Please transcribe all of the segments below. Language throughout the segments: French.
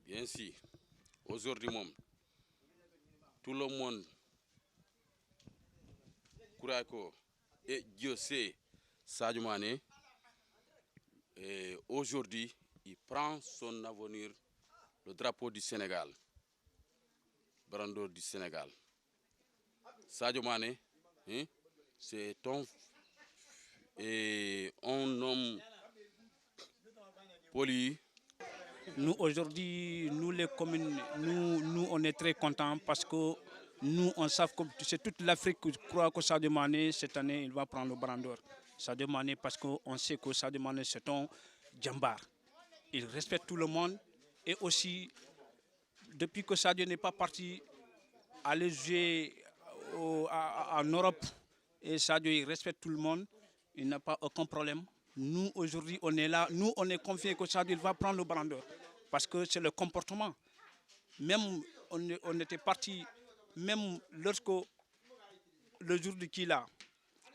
Bien sûr, aujourd'hui même, tout le monde croit que et Dieu sait Sadio Mané. Et aujourd'hui, il prend son avenir, le drapeau du Sénégal, Brandor du Sénégal. Sadio Mané, hein, c'est un homme poli. Nous, aujourd'hui, nous les communes, nous, on est très contents parce que nous, on sait que c'est toute l'Afrique qui croit que Sadio Mané, cette année, il va prendre le Ballon d'Or. Sadio Mané, parce qu'on sait que Sadio Mané, c'est un djambar. Il respecte tout le monde. Et aussi, depuis que Sadio n'est pas parti aller jouer en Europe, et Sadio, il respecte tout le monde, il n'a pas aucun problème. Nous, aujourd'hui, on est là. Nous, on est confiés que Sadio va prendre le Ballon d'Or. Parce que c'est le comportement. Même, on était parti, même lorsque le jour de qu'il a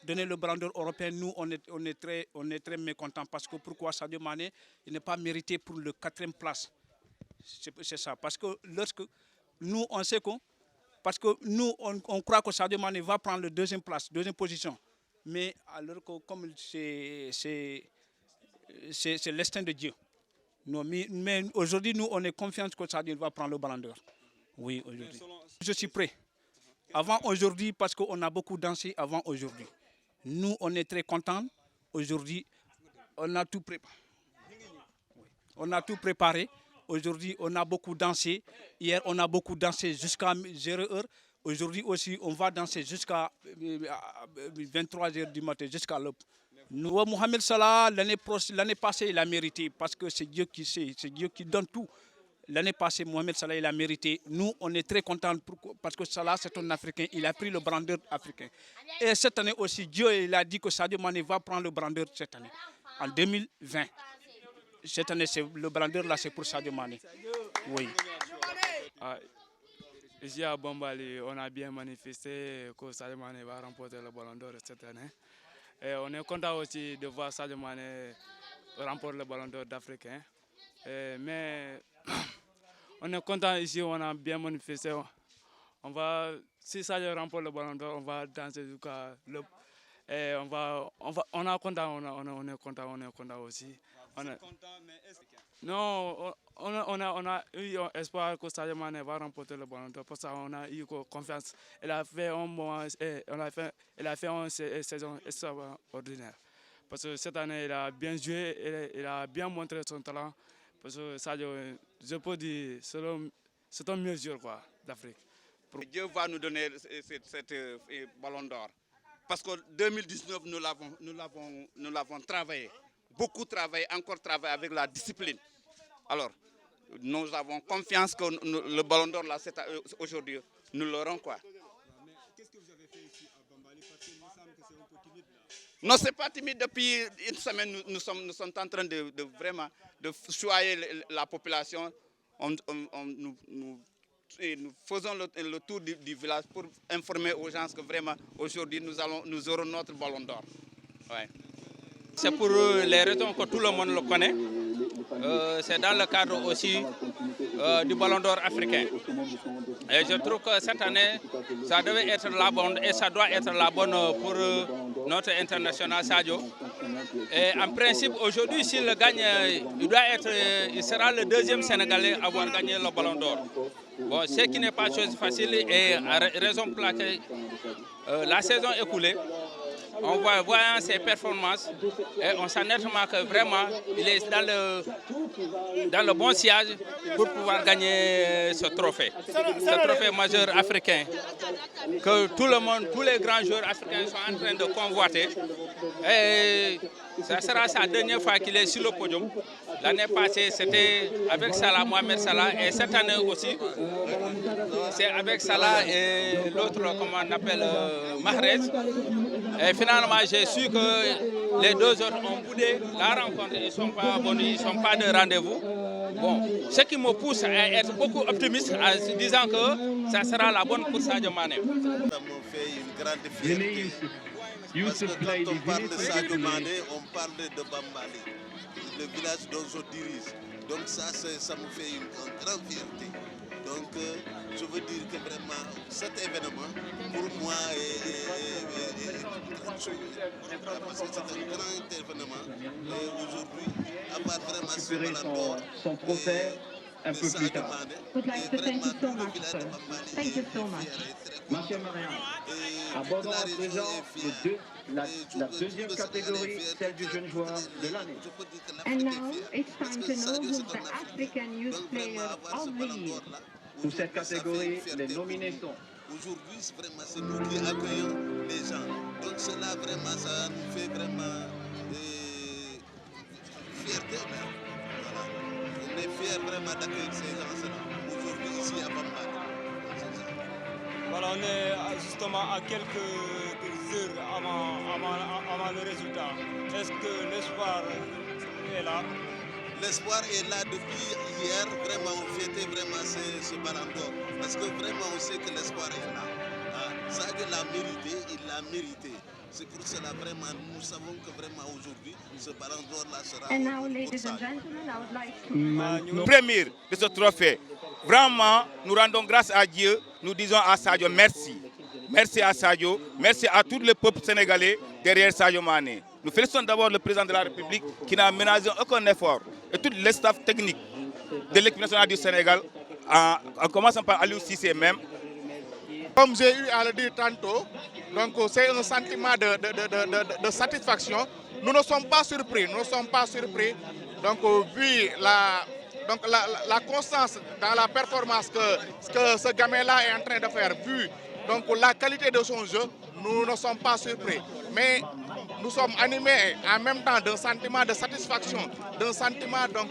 donné le Ballon d'Or européen, nous, on est très mécontents. Parce que pourquoi Sadio Mané, il n'est pas mérité pour le 4e place. C'est ça. Parce que lorsque nous, on sait que, parce que nous, on croit que Sadio Mané va prendre la 2e place, 2e position. Mais alors que comme c'est l'estin de Dieu. Non, mais aujourd'hui, nous, on est confiants que Sadio va prendre le Ballon d'Or. Oui, aujourd'hui. Je suis prêt. Avant aujourd'hui, parce qu'on a beaucoup dansé avant aujourd'hui. Nous, on est très contents. Aujourd'hui, on a tout préparé. On a tout préparé. Aujourd'hui, on a beaucoup dansé. Hier, on a beaucoup dansé jusqu'à 0h. Aujourd'hui aussi, on va danser jusqu'à 23h du matin, jusqu'à l'aube. Mohamed Salah, l'année passée, il a mérité parce que c'est Dieu qui sait, c'est Dieu qui donne tout. L'année passée, Mohamed Salah, il a mérité. Nous, on est très contents parce que Salah, c'est un Africain. Il a pris le Ballon d'Or africain. Et cette année aussi, Dieu il a dit que Sadio Mané va prendre le Ballon d'Or cette année, en 2020. Cette année, le Ballon d'Or, là, c'est pour Sadio Mané. Oui. Ici à Bambali, on a bien manifesté que Sadio Mané va remporter le Ballon d'Or cette année. Et on est content aussi de voir Sadio Mané remporter le Ballon d'Or d'Afrique. Mais on est content ici, on a bien manifesté. Si Sadio remporte le Ballon d'Or, on va danser jusqu'à l'aube. Et on est content aussi. Non, on a eu espoir que Sadio Mané va remporter le Ballon d'Or. Pour ça, on a eu confiance. Il a fait une saison extraordinaire. Parce que cette année, il a bien joué, il a bien montré son talent. Parce que Sadio, je peux dire, c'est un meilleur joueur d'Afrique. Dieu va nous donner cette Ballon d'Or. Parce que 2019, nous l'avons travaillé. Beaucoup travaillé, encore travaillé avec la discipline. Alors, nous avons confiance que le Ballon d'Or, là, aujourd'hui, nous l'aurons, quoi. Mais qu'est-ce que vous avez fait ici à Bambali? Parce qu'il me semble que c'est un peu timide, là. Non, ce n'est pas timide. Depuis une semaine, nous sommes en train de vraiment choyer la population. Nous faisons le tour du village pour informer aux gens que vraiment, aujourd'hui, nous aurons notre Ballon d'Or. Ouais. C'est pour les raisons que tout le monde le connaît. C'est dans le cadre aussi du Ballon d'Or africain. Et je trouve que cette année, ça devait être la bonne et ça doit être la bonne pour notre international Sadio. Et en principe, aujourd'hui, s'il le gagne, il sera le 2e Sénégalais à avoir gagné le Ballon d'Or. Bon, ce qui n'est pas chose facile et à raison pour laquelle la saison écoulée, on voit ses performances et on sent nettement que vraiment il est dans le bon sillage pour pouvoir gagner ce trophée majeur africain que tout le monde, tous les grands joueurs africains sont en train de convoiter. Et ça sera sa dernière fois qu'il est sur le podium. L'année passée, c'était avec Salah, Mohamed Salah, et cette année aussi, c'est avec Salah et l'autre, comment on appelle, Mahrez. Et finalement, j'ai su que les deux autres ont boudé la rencontre, ils ne sont pas venus, ils ne sont pas de rendez-vous. Bon, ce qui me pousse à être beaucoup optimiste en se disant que ça sera la bonne pour Sadio Mané. Ça me fait une grande fierté. Parce que quand on parle de Sadio Mané, on parle de Bambali, le village dont je dirige. Donc ça me fait une grande fierté. Donc je veux dire que vraiment cet événement pour moi est une grande chose. Parce que c'est un grand événement. Et aujourd'hui, avoir vraiment ce ballon d'or, son trophée un peu plus tard. Would like to thank you so much, sir. Thank you so much. Monsieur Marian, abordons à présent la deuxième catégorie, celle du jeune joueur de l'année. And now it's time to know who the African Youth Player of the Year. Pour cette catégorie, les nominés sont. Aujourd'hui, vraiment, c'est nous qui accueillons les gens. Donc cela, vraiment, ça nous fait vraiment fierté. Voilà. On est fiers vraiment d'accueillir ces gens-là. Aujourd'hui, ici à Bambali. Voilà, on est justement à quelques heures avant le résultat. Est-ce que l'espoir est là? L'espoir est là depuis hier. Vraiment, on fêtait vraiment ce ballon d'or. Parce que vraiment, on sait que l'espoir est là. Sadio l'a mérité, il l'a mérité. C'est pour cela, vraiment, nous savons que vraiment aujourd'hui, ce ballon d'or là sera. And now, ladies and gentlemen, I would like to. Premier de ce trophée. Vraiment, nous rendons grâce à Dieu. Nous disons à Sadio merci. Merci à Sadio. Merci à tout le peuple sénégalais derrière Sadio Mané. Nous félicitons d'abord le président de la République qui n'a ménagé aucun effort et tout le staff technique de l'équipe nationale du Sénégal, en commençant par Aliou Cissé même. Comme j'ai eu à le dire tantôt, donc c'est un sentiment de satisfaction. Nous ne sommes pas surpris, Donc vu la constance dans la performance que ce gamin-là est en train de faire, vu donc la qualité de son jeu, nous ne sommes pas surpris. Mais nous sommes animés en même temps d'un sentiment de satisfaction, d'un sentiment donc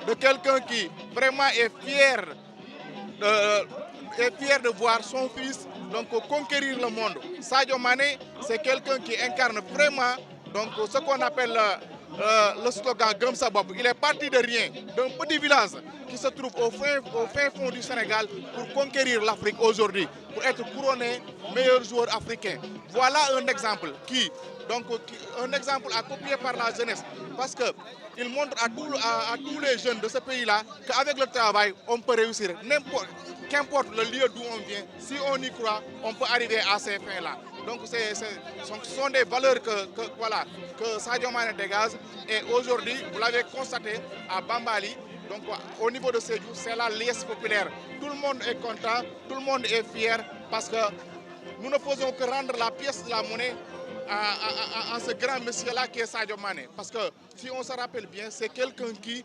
de quelqu'un qui vraiment est fier de voir son fils donc conquérir le monde. Sadio Mané, c'est quelqu'un qui incarne vraiment donc ce qu'on appelle le slogan Gëm sa bopp. Il est parti de rien, d'un petit village qui se trouve au fin fond du Sénégal pour conquérir l'Afrique aujourd'hui, pour être couronné meilleur joueur africain. Voilà un exemple un exemple à copier par la jeunesse, parce qu'il montre à tous les jeunes de ce pays-là qu'avec le travail, on peut réussir. Qu'importe le lieu d'où on vient, si on y croit, on peut arriver à ces fins-là. Donc ce sont des valeurs que Sadio Mané dégage. Et aujourd'hui, vous l'avez constaté à Bambali, donc au niveau de Sédhiou, c'est la liesse populaire. Tout le monde est content, tout le monde est fier, parce que nous ne faisons que rendre la pièce de la monnaie à ce grand monsieur-là qui est Sadio Mané. Parce que si on se rappelle bien, c'est quelqu'un qui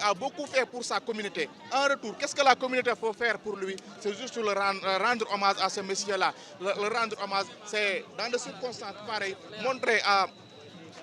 a beaucoup fait pour sa communauté. En retour, qu'est-ce que la communauté faut faire pour lui? C'est juste le rendre hommage à ce monsieur-là. Le rendre hommage, c'est dans des circonstances pareilles, montrer à